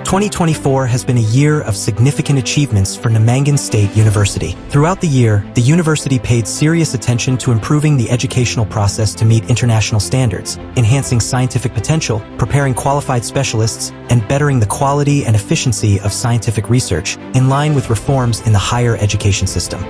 2024 has been a year of significant achievements for Namangan State University. Throughout the year, the university paid serious attention to improving the educational process to meet international standards, enhancing scientific potential, preparing qualified specialists, and bettering the quality and efficiency of scientific research, in line with reforms in the higher education system.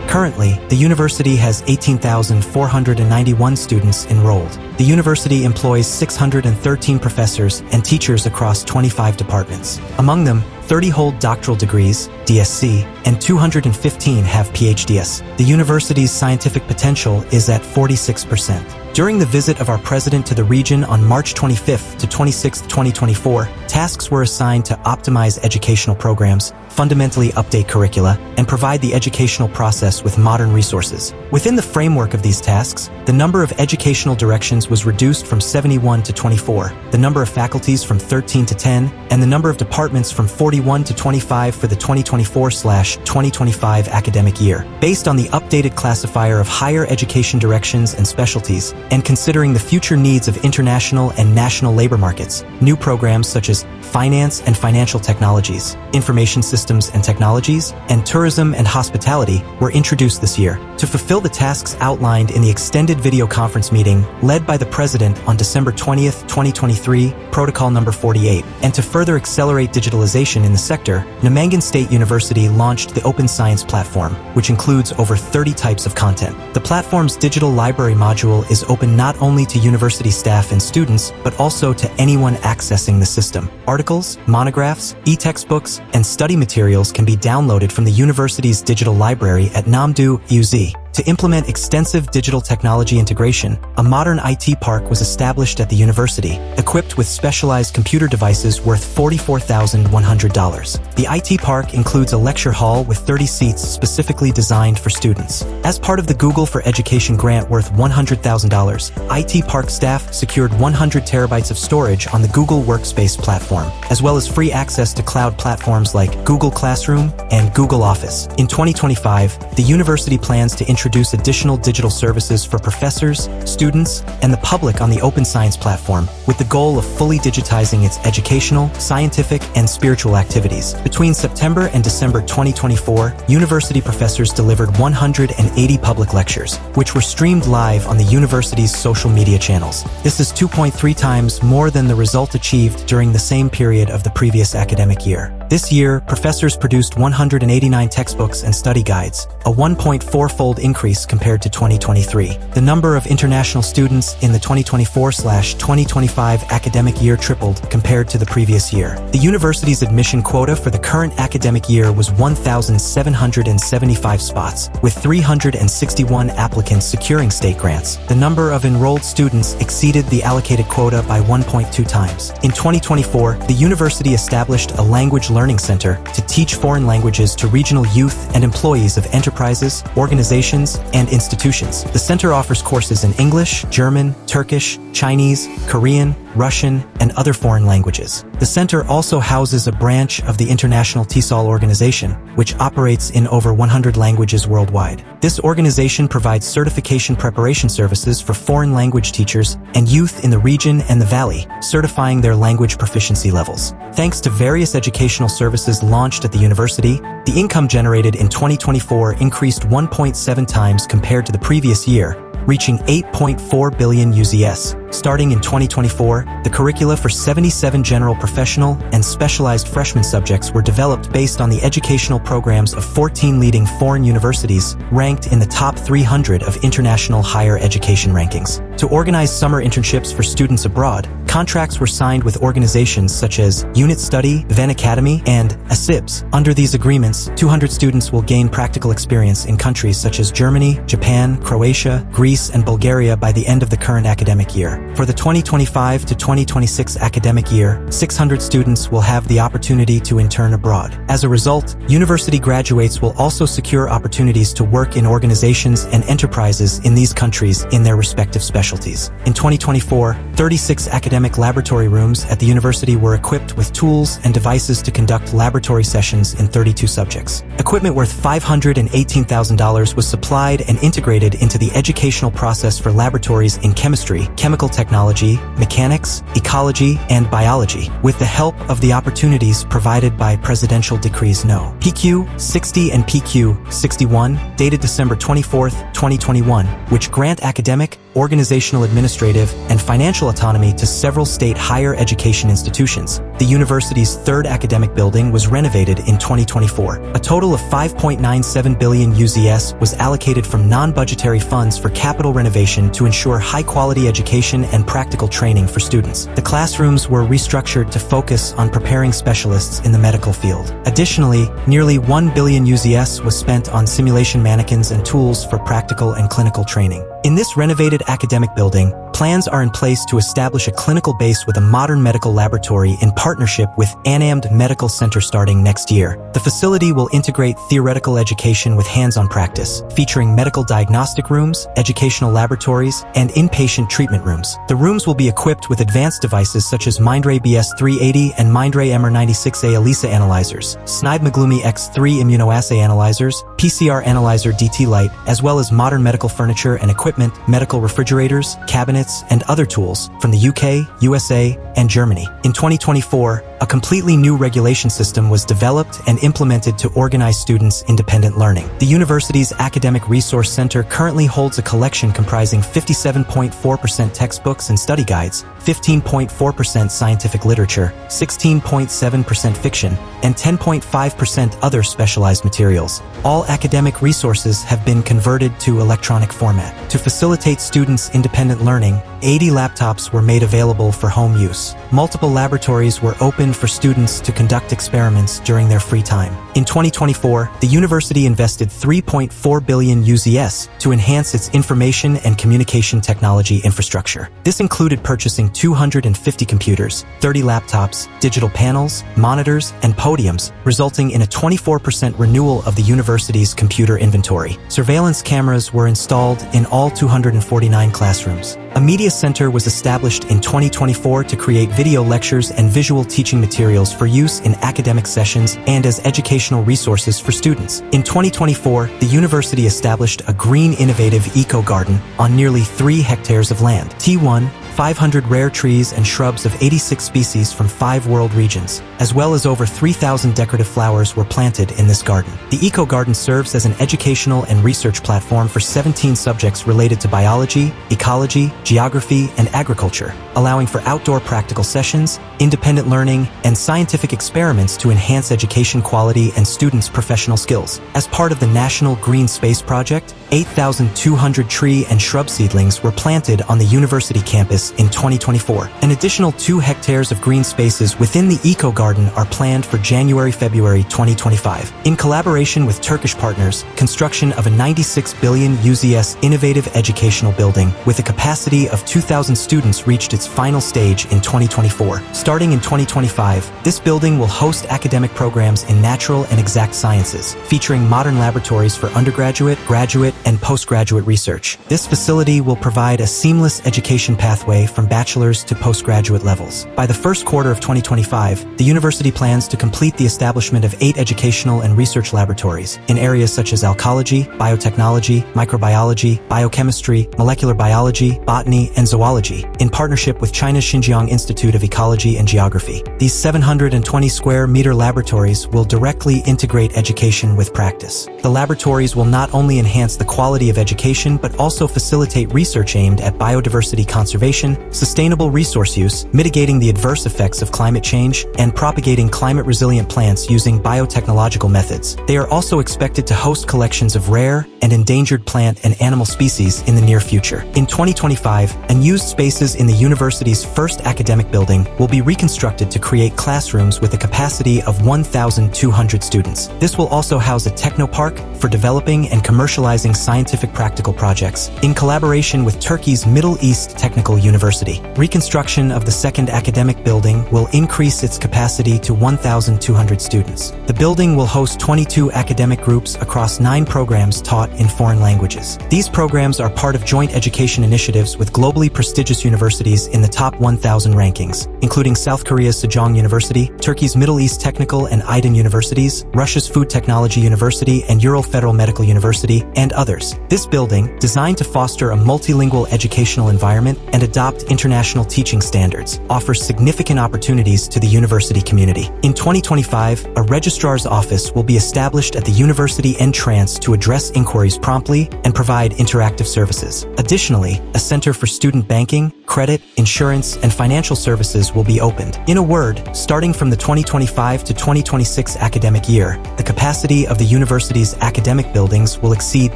Currently, the university has 18,491 students enrolled. The university employs 613 professors and teachers across 25 departments. Among them, 30 hold doctoral degrees, DSc, and 215 have PhDs. The university's scientific potential is at 46%. During the visit of our president to the region on March 25th to 26th, 2024, tasks were assigned to optimize educational programs, fundamentally update curricula, and provide the educational process with modern resources. Within the framework of these tasks, the number of educational directions was reduced from 71 to 24, the number of faculties from 13 to 10, and the number of departments from 41 to 25 for the 2024/2025 academic year. Based on the updated classifier of higher education directions and specialties, and considering the future needs of international and national labor markets, new programs such as finance and financial technologies, information systems and technologies, and tourism and hospitality were introduced this year. To fulfill the tasks outlined in the extended video conference meeting led by the President on December 20th, 2023, Protocol number 48, and to further accelerate digitalization in the sector, Namangan State University launched the Open Science Platform, which includes over 30 types of content. The platform's digital library module is open not only to university staff and students, but also to anyone accessing the system. Articles, monographs, e-textbooks, and study materials can be downloaded from the university's digital library at NAMDU, UZ. To implement extensive digital technology integration, a modern IT park was established at the university, equipped with specialized computer devices worth $44,100. The IT park includes a lecture hall with 30 seats specifically designed for students. As part of the Google for Education grant worth $100,000, IT park staff secured 100 terabytes of storage on the Google Workspace platform, as well as free access to cloud platforms like Google Classroom and Google Office. In 2025, the university plans to introduce additional digital services for professors, students, and the public on the Open Science Platform, with the goal of fully digitizing its educational, scientific, and spiritual activities. Between September and December 2024, university professors delivered 180 public lectures, which were streamed live on the university's social media channels. This is 2.3 times more than the result achieved during the same period of the previous academic year. This year, professors produced 189 textbooks and study guides, a 1.4-fold increase compared to 2023. The number of international students in the 2024/2025 academic year tripled compared to the previous year. The university's admission quota for the current academic year was 1,775 spots, with 361 applicants securing state grants. The number of enrolled students exceeded the allocated quota by 1.2 times. In 2024, the university established a language learning center to teach foreign languages to regional youth and employees of enterprises, organizations, and institutions. The center offers courses in English, German, Turkish, Chinese, Korean, Russian, and other foreign languages. The center also houses a branch of the International TESOL organization, which operates in over 100 languages worldwide. This organization provides certification preparation services for foreign language teachers and youth in the region and the valley, certifying their language proficiency levels. Thanks to various educational services launched at the university, the income generated in 2024 increased 1.7 times compared to the previous year, reaching 8.4 billion USD. Starting in 2024, the curricula for 77 general professional and specialized freshman subjects were developed based on the educational programs of 14 leading foreign universities ranked in the top 300 of international higher education rankings. To organize summer internships for students abroad, contracts were signed with organizations such as Unit Study, Venn Academy, and ASIBS. Under these agreements, 200 students will gain practical experience in countries such as Germany, Japan, Croatia, Greece, and Bulgaria by the end of the current academic year. For the 2025 to 2026 academic year, 600 students will have the opportunity to intern abroad. As a result, university graduates will also secure opportunities to work in organizations and enterprises in these countries in their respective specialties. In 2024, 36 academic laboratory rooms at the university were equipped with tools and devices to conduct laboratory sessions in 32 subjects. Equipment worth $518,000 was supplied and integrated into the educational process for laboratories in chemistry, chemical technology, mechanics, ecology, and biology, with the help of the opportunities provided by Presidential Decrees No. PQ 60 and PQ 61, dated December 24, 2021, which grant academic, organizational, administrative, and financial autonomy to several state higher education institutions. The university's third academic building was renovated in 2024. A total of 5.97 billion USD was allocated from non-budgetary funds for capital renovation to ensure high-quality education and practical training for students. The classrooms were restructured to focus on preparing specialists in the medical field. Additionally, nearly 1 billion USD was spent on simulation mannequins and tools for practical and clinical training. In this renovated academic building, plans are in place to establish a clinical base with a modern medical laboratory in partnership with NAMDU Medical Center starting next year. The facility will integrate theoretical education with hands-on practice, featuring medical diagnostic rooms, educational laboratories, and inpatient treatment rooms. The rooms will be equipped with advanced devices such as Mindray BS380 and Mindray MR96A ELISA analyzers, SNIDE Maglumi X3 immunoassay analyzers, PCR analyzer DT Lite, as well as modern medical furniture and equipment, medical refrigerators, cabinets, and other tools from the UK, USA, and Germany. In 2024, a completely new regulation system was developed and implemented to organize students' independent learning. The university's Academic Resource Center currently holds a collection comprising 57.4% textbooks and study guides, 15.4% scientific literature, 16.7% fiction, and 10.5% other specialized materials. All academic resources have been converted to electronic format. To facilitate students' independent learning, 80 laptops were made available for home use. Multiple laboratories were opened for students to conduct experiments during their free time. In 2024, the university invested 3.4 billion USD to enhance its information and communication technology infrastructure. This included purchasing 250 computers, 30 laptops, digital panels, monitors, and podiums, resulting in a 24% renewal of the university's computer inventory. Surveillance cameras were installed in all 249 classrooms. A media center was established in 2024 to create video lectures and visual teaching materials for use in academic sessions and as educational resources for students. In 2024, the university established a green innovative eco-garden on nearly 3 hectares of land. T1, 500 rare trees and shrubs of 86 species from 5 world regions, as well as over 3,000 decorative flowers were planted in this garden. The eco-garden serves as an educational and research platform for 17 subjects related to biology, ecology, geography, and agriculture, allowing for outdoor practical sessions, independent learning, and scientific experiments to enhance education quality and students' professional skills. As part of the National Green Space Project, 8,200 tree and shrub seedlings were planted on the university campus in 2024. An additional 2 hectares of green spaces within the eco-garden are planned for January-February 2025. In collaboration with Turkish partners, construction of a 96 billion USD innovative educational building with a capacity of 2,000 students reached its final stage in 2024. Starting in 2025, this building will host academic programs in natural and exact sciences, featuring modern laboratories for undergraduate, graduate, and postgraduate research. This facility will provide a seamless education pathway from bachelor's to postgraduate levels. By the first quarter of 2025, the university plans to complete the establishment of 8 educational and research laboratories in areas such as alcology, biotechnology, microbiology, biochemistry, molecular biology, botany, and zoology, in partnership with China's Xinjiang Institute of Ecology and Geography. These 720 square meter laboratories will directly integrate education with practice. The laboratories will not only enhance the quality of education but also facilitate research aimed at biodiversity conservation, sustainable resource use, mitigating the adverse effects of climate change, and propagating climate-resilient plants using biotechnological methods. They are also expected to host collections of rare and endangered plant and animal species in the near future. In 2025, unused spaces in the university's first academic building will be reconstructed to create classrooms with a capacity of 1,200 students. This will also house a technopark for developing and commercializing scientific practical projects in collaboration with Turkey's Middle East Technical University. Reconstruction of the second academic building will increase its capacity to 1,200 students. The building will host 22 academic groups across 9 programs taught in foreign languages. These programs are part of joint education initiatives with globally prestigious universities in the top 1,000 rankings, including South Korea's Sejong University, Turkey's Middle East Technical and Aydın Universities, Russia's Food Technology University and Ural Federal Medical University, and others. This building, designed to foster a multilingual educational environment and adopt international teaching standards, offers significant opportunities to the university community. In 2025, a registrar's office will be established at the university entrance to address inquiries promptly and provide interactive services. Additionally, a center for student banking, credit, insurance, and financial services will be opened. In a word, starting from the 2025 to 2026 academic year, the capacity of the university's academic buildings will exceed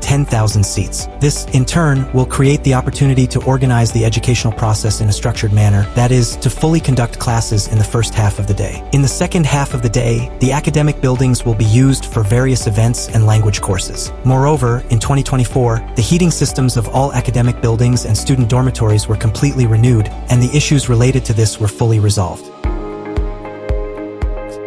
10,000 seats. This, in turn, will create the opportunity to organize the educational process in a structured manner, that is, to fully conduct classes in the first half of the day. In the second half of the day, the academic buildings will be used for various events and language courses. Moreover, in 2024, the heating systems of all academic buildings and student dormitories were completely renewed, and the issues related to this were fully resolved.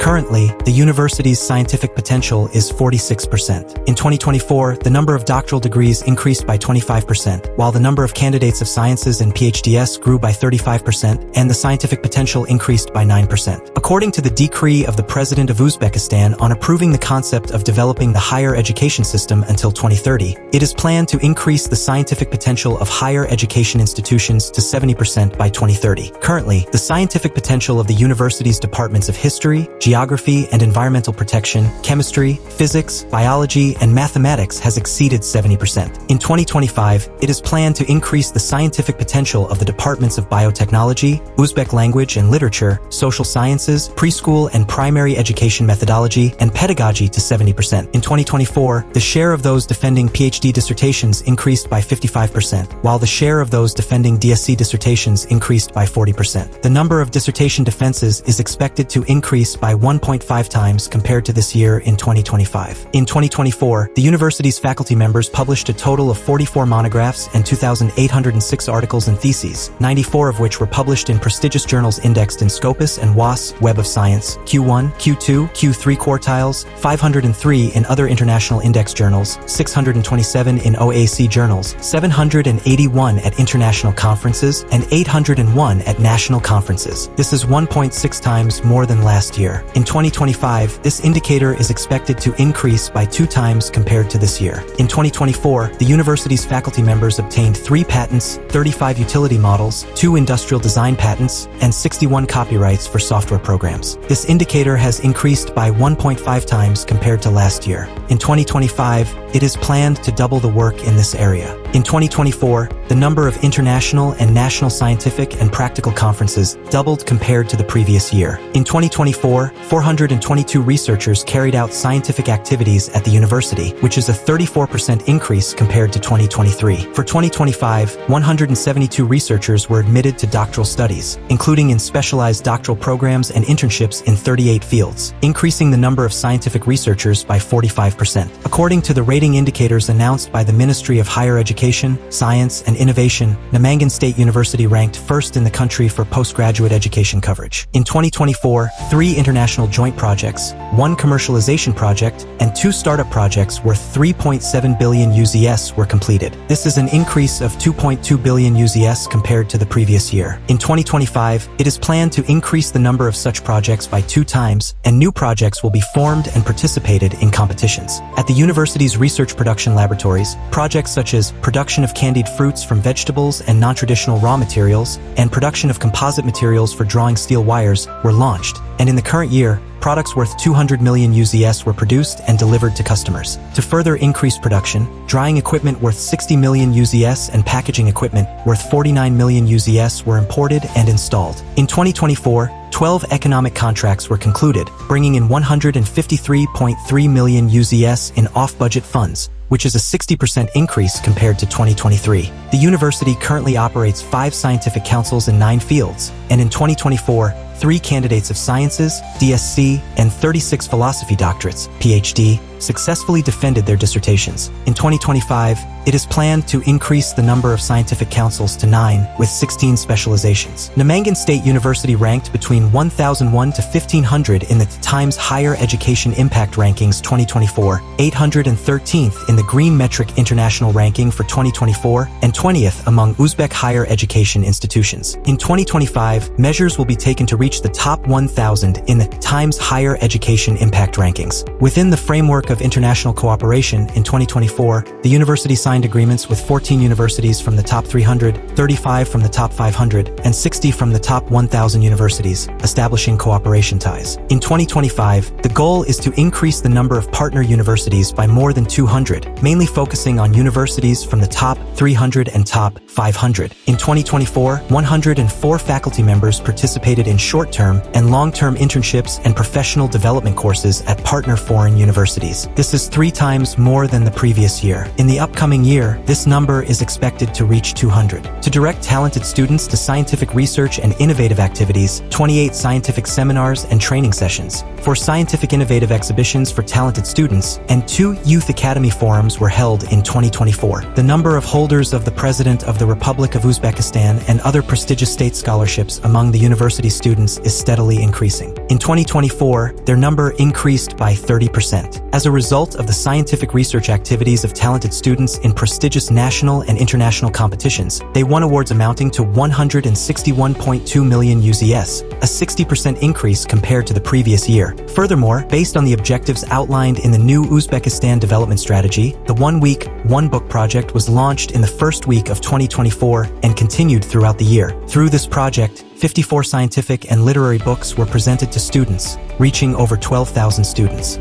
Currently, the university's scientific potential is 46%. In 2024, the number of doctoral degrees increased by 25%, while the number of candidates of sciences and PhDs grew by 35%, and the scientific potential increased by 9%. According to the decree of the President of Uzbekistan on approving the concept of developing the higher education system until 2030, it is planned to increase the scientific potential of higher education institutions to 70% by 2030. Currently, the scientific potential of the university's departments of history, geography and environmental protection, chemistry, physics, biology, and mathematics has exceeded 70%. In 2025, it is planned to increase the scientific potential of the departments of biotechnology, Uzbek language and literature, social sciences, preschool and primary education methodology, and pedagogy to 70%. In 2024, the share of those defending PhD dissertations increased by 55%, while the share of those defending DSc dissertations increased by 40%. The number of dissertation defenses is expected to increase by 1.5 times compared to this year in 2025. In 2024, the university's faculty members published a total of 44 monographs and 2,806 articles and theses, 94 of which were published in prestigious journals indexed in Scopus and WAS, Web of Science, Q1, Q2, Q3 quartiles, 503 in other international index journals, 627 in OAC journals, 781 at international conferences, and 801 at national conferences. This is 1.6 times more than last year. In 2025, this indicator is expected to increase by 2 times compared to this year. In 2024, the university's faculty members obtained 3 patents, 35 utility models, 2 industrial design patents, and 61 copyrights for software programs. This indicator has increased by 1.5 times compared to last year. In 2025, it is planned to double the work in this area. In 2024, the number of international and national scientific and practical conferences doubled compared to the previous year. In 2024, 422 researchers carried out scientific activities at the university, which is a 34% increase compared to 2023. For 2025, 172 researchers were admitted to doctoral studies, including in specialized doctoral programs and internships in 38 fields, increasing the number of scientific researchers by 45%. According to the rating indicators announced by the Ministry of Higher Education, Science, and Innovation, Namangan State University ranked first in the country for postgraduate education coverage. In 2024, 3 international joint projects, 1 commercialization project, and 2 startup projects worth 3.7 billion UZS were completed. This is an increase of 2.2 billion UZS compared to the previous year. In 2025, it is planned to increase the number of such projects by 2 times, and new projects will be formed and participated in competitions. At the university's research production laboratories, projects such as production of candied fruits from vegetables and non-traditional raw materials, and production of composite materials for drawing steel wires were launched, and in the current year, products worth 200 million UZS were produced and delivered to customers. To further increase production, drying equipment worth 60 million UZS and packaging equipment worth 49 million UZS were imported and installed. In 2024, 12 economic contracts were concluded, bringing in 153.3 million UZS in off-budget funds, which is a 60% increase compared to 2023. The university currently operates 5 scientific councils in 9 fields, and in 2024, 3 candidates of sciences, DSc, and 36 philosophy doctorates, PhD, successfully defended their dissertations. In 2025, it is planned to increase the number of scientific councils to 9, with 16 specializations. Namangan State University ranked between 1001 to 1500 in the Times Higher Education Impact Rankings 2024, 813th in the Green Metric International Ranking for 2024, and 20th among Uzbek higher education institutions. In 2025, measures will be taken to reach the top 1,000 in the Times Higher Education Impact Rankings. Within the framework of international cooperation, in 2024, the university signed agreements with 14 universities from the top 300, 35 from the top 500, and 60 from the top 1,000 universities, establishing cooperation ties. In 2025, the goal is to increase the number of partner universities by more than 200, mainly focusing on universities from the top 300 and top 500. In 2024, 104 faculty members participated in short-term and long-term internships and professional development courses at partner foreign universities. This is 3 times more than the previous year. In the upcoming year, this number is expected to reach 200. To direct talented students to scientific research and innovative activities, 28 scientific seminars and training sessions, 4 scientific innovative exhibitions for talented students, and 2 Youth Academy forums were held in 2024. The number of holders of the President of the Republic of Uzbekistan and other prestigious state scholarships among the university students is steadily increasing. In 2024, their number increased by 30%. As a result of the scientific research activities of talented students in prestigious national and international competitions, they won awards amounting to 161.2 million UZS, a 60% increase compared to the previous year. Furthermore, based on the objectives outlined in the new Uzbekistan development strategy, the 1 Week, 1 Book project was launched in the first week of 2024 and continued throughout the year. Through this project, 54 scientific and literary books were presented to students, reaching over 12,000 students.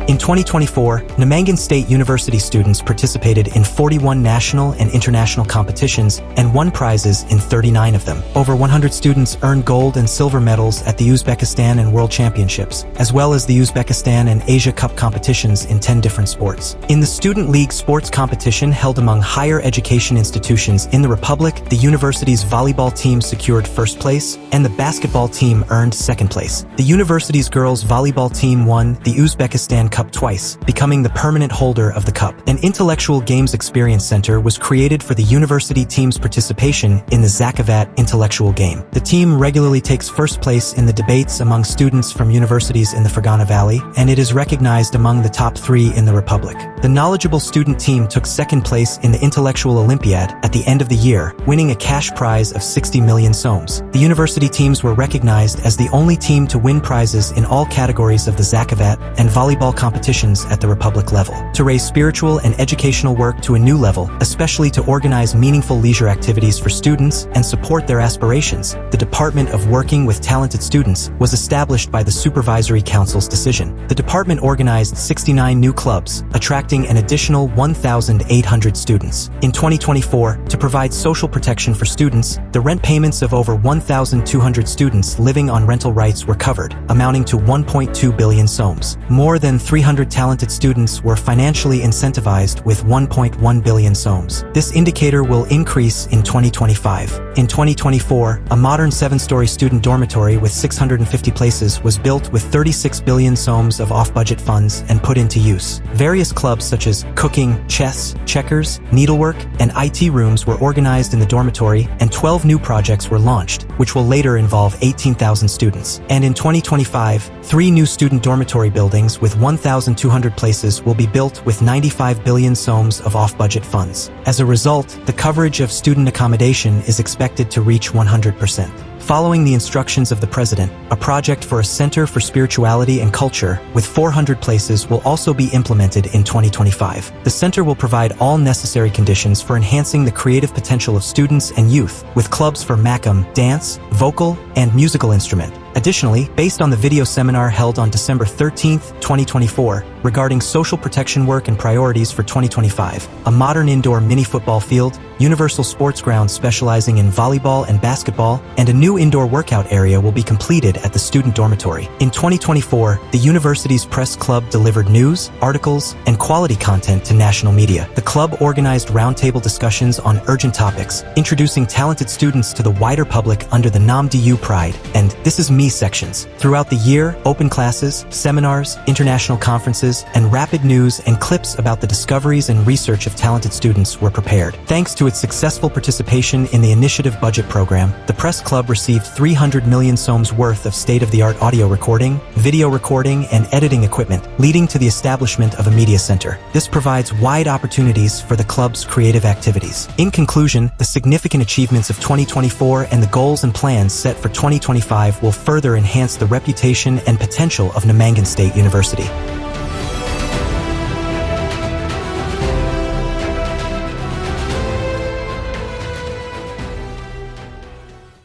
In 2024, Namangan State University students participated in 41 national and international competitions and won prizes in 39 of them. Over 100 students earned gold and silver medals at the Uzbekistan and World Championships, as well as the Uzbekistan and Asia Cup competitions in 10 different sports. In the Student League sports competition held among higher education institutions in the Republic, the university's volleyball team secured first place, and the basketball team earned second place. The university's girls volleyball team won the Uzbekistan Cup twice, becoming the permanent holder of the cup. An intellectual games experience center was created for the university team's participation in the Zakavat intellectual game. The team regularly takes first place in the debates among students from universities in the Fergana Valley, and it is recognized among the top 3 in the Republic. The knowledgeable student team took second place in the Intellectual Olympiad at the end of the year, winning a cash prize of 60 million soms. The university teams were recognized as the only team to win prizes in all categories of the Zakavat and volleyball competitions at the Republic level. To raise spiritual and educational work to a new level, especially to organize meaningful leisure activities for students and support their aspirations, the Department of Working with Talented Students was established by the Supervisory Council's decision. The department organized 69 new clubs, attracting an additional 1,800 students. In 2024, to provide social protection for students, the rent payments of over 1,200 students living on rental rights were covered, amounting to 1.2 billion soms. More than 300 talented students were financially incentivized with 1.1 billion soms. This indicator will increase in 2025. In 2024, a modern 7-story student dormitory with 650 places was built with 36 billion soms of off-budget funds and put into use. Various clubs such as cooking, chess, checkers, needlework, and IT rooms were organized in the dormitory, and 12 new projects were launched, which will later involve 18,000 students. And in 2025, 3 new student dormitory buildings with 1,200 places will be built with 95 billion soms of off-budget funds. As a result, the coverage of student accommodation is expected to reach 100%. Following the instructions of the President, a project for a Center for Spirituality and Culture with 400 places will also be implemented in 2025. The center will provide all necessary conditions for enhancing the creative potential of students and youth, with clubs for makam, dance, vocal, and musical instrument. Additionally, based on the video seminar held on December 13, 2024, regarding social protection work and priorities for 2025, a modern indoor mini football field, universal sports grounds specializing in volleyball and basketball, and a new indoor workout area will be completed at the student dormitory. In 2024, the university's press club delivered news, articles, and quality content to national media. The club organized roundtable discussions on urgent topics, introducing talented students to the wider public under the NAMDU Pride and This Is Me sections. Throughout the year, open classes, seminars, international conferences, and rapid news and clips about the discoveries and research of talented students were prepared. Thanks to its successful participation in the Initiative Budget Program, the Press Club received 300 million soms worth of state-of-the-art audio recording, video recording, and editing equipment, leading to the establishment of a media center. This provides wide opportunities for the club's creative activities. In conclusion, the significant achievements of 2024 and the goals and plans set for 2025 will further enhance the reputation and potential of Namangan State University.